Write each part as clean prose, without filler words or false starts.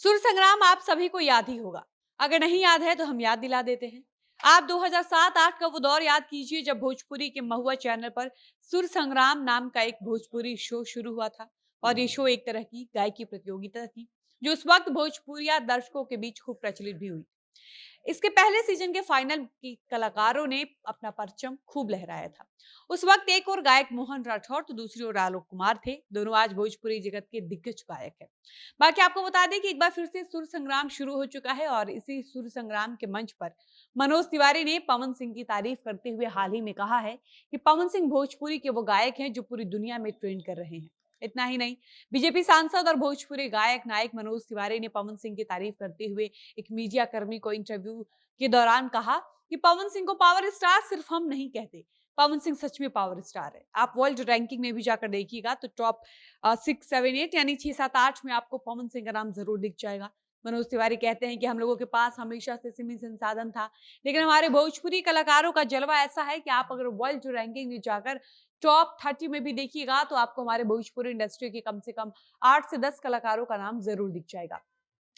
सुर संग्राम आप सभी को याद ही होगा। अगर नहीं याद है तो हम याद दिला देते हैं। आप 2007-8 का वो दौर याद कीजिए जब भोजपुरी के महुआ चैनल पर सुर संग्राम नाम का एक भोजपुरी शो शुरू हुआ था। और ये शो एक तरह की गायकी प्रतियोगिता थी जो उस वक्त भोजपुरिया दर्शकों के बीच खूब प्रचलित भी हुई। इसके पहले सीजन के फाइनल की कलाकारों ने अपना परचम खूब लहराया था। उस वक्त एक और गायक मोहन राठौर तो दूसरी ओर आलोक कुमार थे। दोनों आज भोजपुरी जगत के दिग्गज गायक हैं। बाकी आपको बता दें कि एक बार फिर से सुर संग्राम शुरू हो चुका है और इसी सुर संग्राम के मंच पर मनोज तिवारी ने पवन सिंह की तारीफ करते हुए हाल ही में कहा है कि पवन सिंह भोजपुरी के वो गायक हैं जो पूरी दुनिया में ट्रेंड कर रहे हैं। इतना ही नहीं, बीजेपी सांसद और भोजपुरी गायक नायक मनोज तिवारी ने पवन सिंह की तारीफ करते हुए एक मीडिया कर्मी को इंटरव्यू के दौरान कहा कि पवन सिंह को पावर स्टार सिर्फ हम नहीं कहते, पवन सिंह सच में पावर स्टार है। आप वर्ल्ड रैंकिंग में भी जाकर देखिएगा तो टॉप 6, 7, 8 यानी 6, 7, 8 में आपको पवन सिंह का नाम जरूर दिख जाएगा। मनोज तिवारी कहते हैं कि हम लोगों के पास हमेशा से सीमित संसाधन था, लेकिन हमारे भोजपुरी कलाकारों का जलवा ऐसा है कि आप अगर वर्ल्ड रैंकिंग में जाकर टॉप 30 में भी देखिएगा तो आपको हमारे भोजपुरी इंडस्ट्री के कम से कम 8 से 10 कलाकारों का नाम जरूर दिख जाएगा।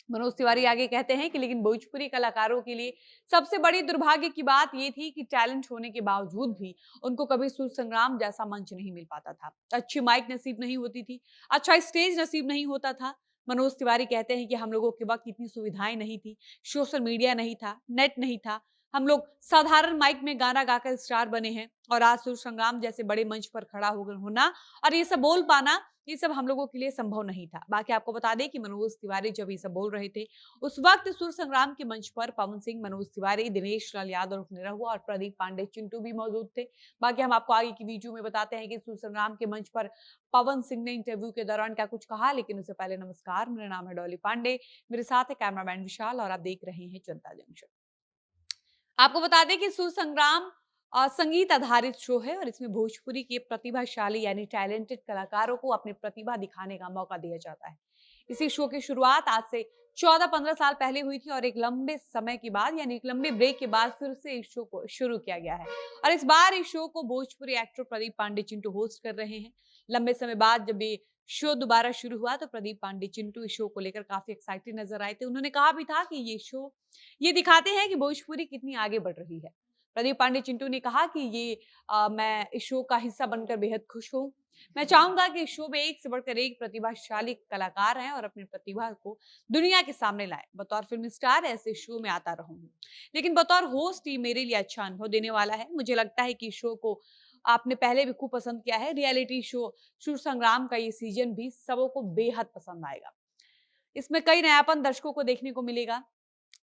मनोज तिवारी आगे कहते हैं कि लेकिन भोजपुरी कलाकारों के लिए सबसे बड़ी दुर्भाग्य की बात ये थी कि टैलेंट होने के बावजूद भी उनको कभी सुर संग्राम जैसा मंच नहीं मिल पाता था। अच्छी माइक नसीब नहीं होती थी, अच्छा स्टेज नसीब नहीं होता था। मनोज तिवारी कहते हैं कि हम लोगों के वक्त इतनी सुविधाएं नहीं थी, सोशल मीडिया नहीं था, नेट नहीं था। हम लोग साधारण माइक में गाना गाकर स्टार बने हैं और आज सुर संग्राम जैसे बड़े मंच पर खड़ा होकर होना और ये सब बोल पाना, ये सब हम लोगों के लिए संभव नहीं था। बाकी आपको बता दें कि मनोज तिवारी जब ये सब बोल रहे थे उस वक्त सुर संग्राम के मंच पर पवन सिंह, मनोज तिवारी, दिनेश लाल यादव उर्फ निरहुआ और प्रदीप पांडे चिंटू भी मौजूद थे। बाकी हम आपको आगे की वीडियो में बताते हैं कि सुर संग्राम के मंच पर पवन सिंह ने इंटरव्यू के दौरान क्या कुछ कहा। लेकिन उससे पहले नमस्कार, मेरा नाम है डॉली पांडे, मेरे साथ है कैमरामैन विशाल और आप देख रहे हैं जनता जंक्शन। आपको बता दें कि सुर संग्राम संगीत आधारित शो है और इसमें भोजपुरी के प्रतिभाशाली यानी टैलेंटेड कलाकारों को अपनी प्रतिभा दिखाने का मौका दिया जाता है। इसी शो की शुरुआत आज से 14-15 साल पहले हुई थी और एक लंबे समय के बाद यानी एक लंबे ब्रेक के बाद फिर से इस शो को शुरू किया गया है। और इस बार इस शो को भोजपुरी एक्टर प्रदीप पांडे चिंटू होस्ट कर रहे हैं। लंबे समय बाद जब ये शो दोबारा शुरू हुआ तो प्रदीप पांडे चिंटू इस शो को लेकर काफी एक्साइटेड नजर आए थे। उन्होंने कहा भी था कि ये शो ये दिखाते हैं कि भोजपुरी कितनी आगे बढ़ रही है। प्रदीप पांडे चिंटू ने कहा कि मैं इस शो का हिस्सा बनकर बेहद खुश हूँ। मैं चाहूंगा कि इस शो में एक से बढ़कर एक प्रतिभाशाली कलाकार हैं और अपनी प्रतिभा को दुनिया के सामने लाए। बतौर फिल्म स्टार ऐसे शो में आता रहूंगी, लेकिन बतौर होस्ट ये मेरे लिए अच्छा अनुभव देने वाला है। मुझे लगता है कि शो को आपने पहले भी खूब पसंद किया है। रियलिटी शो सुर संग्राम का ये सीजन भी सबको बेहद पसंद आएगा। इसमें कई नयापन दर्शकों को देखने को मिलेगा,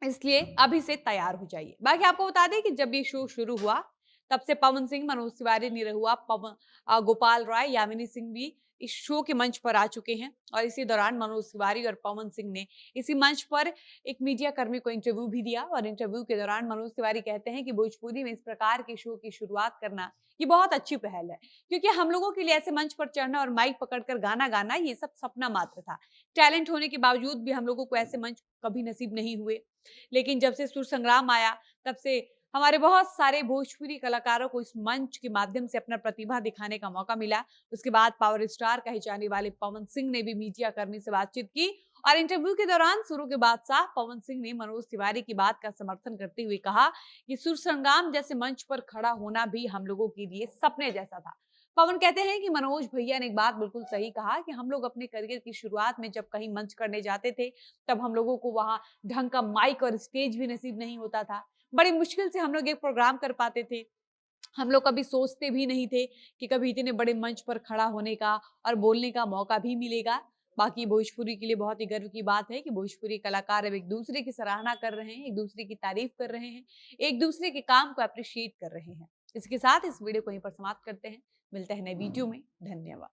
इसलिए अभी से तैयार हो जाइए। बाकी आपको बता दें कि जब ये शो शुरू हुआ तब से पवन सिंह, मनोज तिवारी, निरहुआ, गोपाल राय, यामिनी सिंह भी इस शो के मंच पर आ चुके हैं। और इसी दौरान मनोज तिवारी और पवन सिंह ने इसी मंच पर एक मीडिया कर्मी को इंटरव्यू भी दिया। और इंटरव्यू के दौरान मनोज तिवारी कहते हैं कि भोजपुरी में इस प्रकार के शो की शुरुआत करना ये बहुत अच्छी पहल है, क्योंकि हम लोगों के लिए ऐसे मंच पर चढ़ना और माइक पकड़कर गाना गाना ये सब सपना मात्र था। टैलेंट होने के बावजूद भी हम लोगों को ऐसे मंच कभी नसीब नहीं हुए। लेकिन जब से सुर संग्राम आया तब से हमारे बहुत सारे भोजपुरी कलाकारों को इस मंच के माध्यम से अपना प्रतिभा दिखाने का मौका मिला। उसके बाद पावर स्टार कहे जाने वाले पवन सिंह ने भी मीडिया कर्मी से बातचीत की और इंटरव्यू के दौरान सुरों के बादशाह पवन सिंह ने मनोज तिवारी की बात का समर्थन करते हुए कहा कि सुर संग्राम जैसे मंच पर खड़ा होना भी हम लोगों के लिए सपने जैसा था। पवन कहते हैं कि मनोज भैया ने एक बात बिल्कुल सही कहा कि हम लोग अपने करियर की शुरुआत में जब कहीं मंच करने जाते थे तब हम लोगों को वहां ढंग का माइक और स्टेज भी नसीब नहीं होता था। बड़ी मुश्किल से हम लोग एक प्रोग्राम कर पाते थे। हम लोग कभी सोचते भी नहीं थे कि कभी इतने बड़े मंच पर खड़ा होने का और बोलने का मौका भी मिलेगा। बाकी भोजपुरी के लिए बहुत ही गर्व की बात है कि भोजपुरी कलाकार अब एक दूसरे की सराहना कर रहे हैं, एक दूसरे की तारीफ कर रहे हैं, एक दूसरे के काम को अप्रिशिएट कर रहे हैं। इसके साथ इस वीडियो को यहीं पर समाप्त करते हैं। मिलते हैं नए वीडियो में। धन्यवाद।